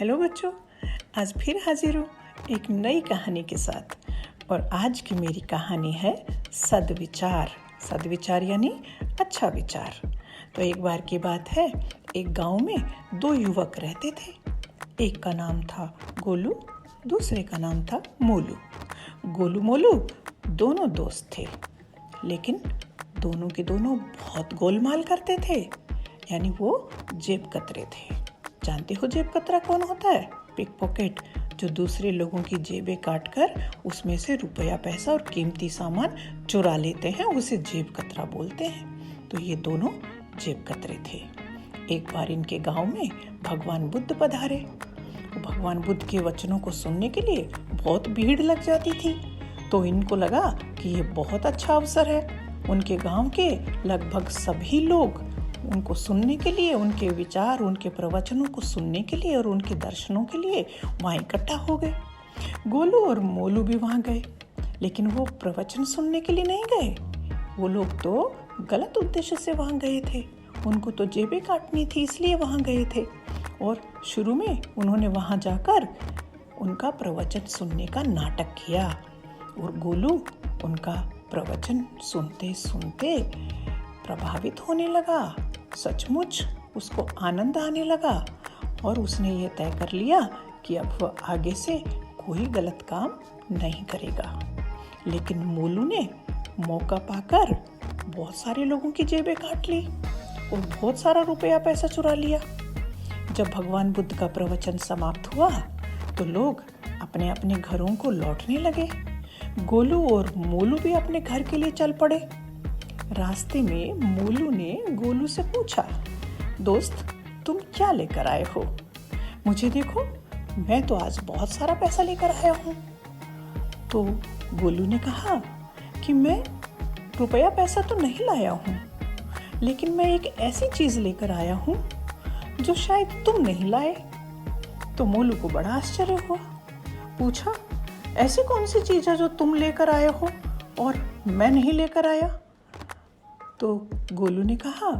Hello बच्चों, आज फिर हाजिर हूँ एक नई कहानी के साथ। और आज की मेरी कहानी है सद्विचार। सद्विचार यानी अच्छा विचार। तो एक बार की बात है, एक गांव में दो युवक रहते थे। एक का नाम था गोलू, दूसरे का नाम था मोलू। गोलू मोलू दोनों दोस्त थे, लेकिन दोनों के दोनों बहुत गोलमाल करते थे, यानी वो जेब कतरे थे। जानते हो जेब कतरा कौन होता है? पिक पॉकेट, जो दूसरे लोगों की जेबें काटकर उसमें से रुपया, पैसा और कीमती सामान चुरा लेते हैं, उसे जेब कतरा बोलते हैं। तो ये दोनों जेब कतरे थे। एक बार इनके गांव में भगवान बुद्ध पधारे। भगवान बुद्ध के वचनों को सुनने के लिए बहुत भीड़ लग जाती थी। तो इनको लगा कि ये बहुत अच्छा अवसर है। उनके गांव के लगभग सभी लोग उनको सुनने के लिए, उनके विचार, उनके प्रवचनों को सुनने के लिए और उनके दर्शनों के लिए वहाँ इकट्ठा हो गए। गोलू और मोलू भी वहाँ गए, लेकिन वो प्रवचन सुनने के लिए नहीं गए। वो लोग तो गलत उद्देश्य से वहाँ गए थे। उनको तो जेबें काटनी थी, इसलिए वहाँ गए थे। और शुरू में उन्होंने वहाँ जाकर उनका प्रवचन सुनने का नाटक किया। और गोलू उनका प्रवचन सुनते सुनते प्रभावित होने लगा। सचमुच उसको आनंद आने लगा और उसने ये तय कर लिया कि अब वह आगे से कोई गलत काम नहीं करेगा। लेकिन मोलू ने मौका पाकर बहुत सारे लोगों की जेबें काट ली और बहुत सारा रुपया, पैसा चुरा लिया। जब भगवान बुद्ध का प्रवचन समाप्त हुआ तो लोग अपने अपने घरों को लौटने लगे। गोलू और मोलू भी अपने घर के लिए चल पड़े। रास्ते में मोलू ने गोलू से पूछा, दोस्त, तुम क्या लेकर आए हो? मुझे देखो, मैं तो आज बहुत सारा पैसा लेकर आया हूँ। तो गोलू ने कहा कि मैं रुपया, पैसा तो नहीं लाया हूँ, लेकिन मैं एक ऐसी चीज लेकर आया हूँ जो शायद तुम नहीं लाए। तो मोलू को बड़ा आश्चर्य हुआ। पूछा, ऐसी कौन सी चीज है जो तुम लेकर आए हो और मैं नहीं लेकर आया? तो गोलू ने कहा,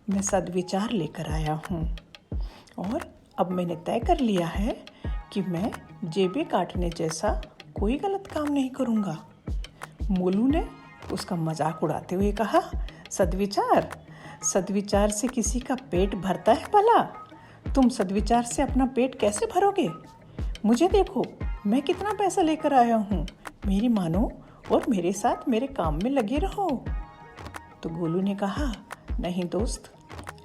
मैं सद्विचार लेकर आया हूँ और अब मैंने तय कर लिया है कि मैं जेबें काटने जैसा कोई गलत काम नहीं करूँगा। मोलू ने उसका मजाक उड़ाते हुए कहा, सद्विचार? सद्विचार से किसी का पेट भरता है भला? तुम सद्विचार से अपना पेट कैसे भरोगे? मुझे देखो, मैं कितना पैसा लेकर आया हूँ। मेरी मानो और मेरे साथ मेरे काम में लगे रहो। तो गोलू ने कहा, नहीं दोस्त,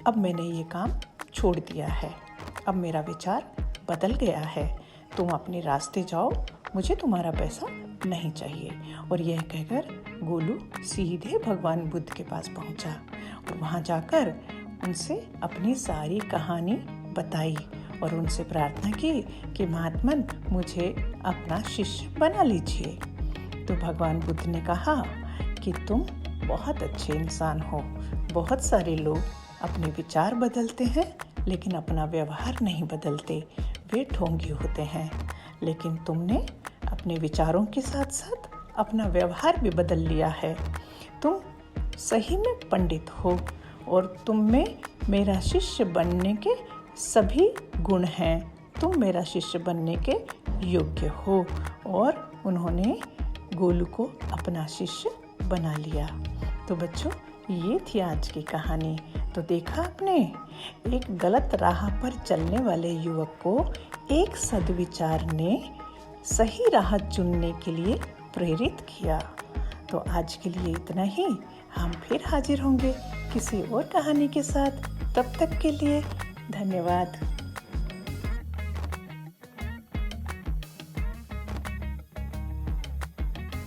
अब मैंने ये काम छोड़ दिया है। अब मेरा विचार बदल गया है। तुम अपने रास्ते जाओ, मुझे तुम्हारा पैसा नहीं चाहिए। और यह कहकर गोलू सीधे भगवान बुद्ध के पास पहुंचा और वहां जाकर उनसे अपनी सारी कहानी बताई और उनसे प्रार्थना की कि महात्मन, मुझे अपना शिष्य बना लीजिए। तो भगवान बुद्ध ने कहा कि तुम बहुत अच्छे इंसान हो। बहुत सारे लोग अपने विचार बदलते हैं, लेकिन अपना व्यवहार नहीं बदलते। वे ढोंगी होते हैं, लेकिन तुमने अपने विचारों के साथ साथ अपना व्यवहार भी बदल लिया है। तुम सही में पंडित हो और तुम में मेरा शिष्य बनने के सभी गुण हैं। तुम मेरा शिष्य बनने के योग्य हो। और उन्होंने गोलू को अपना शिष्य बना लिया। तो बच्चों, ये थी आज की कहानी। तो देखा आपने, एक गलत राह पर चलने वाले युवक को एक सद्विचार ने सही राह चुनने के लिए प्रेरित किया। तो आज के लिए इतना ही। हम फिर हाजिर होंगे किसी और कहानी के साथ। तब तक के लिए धन्यवाद।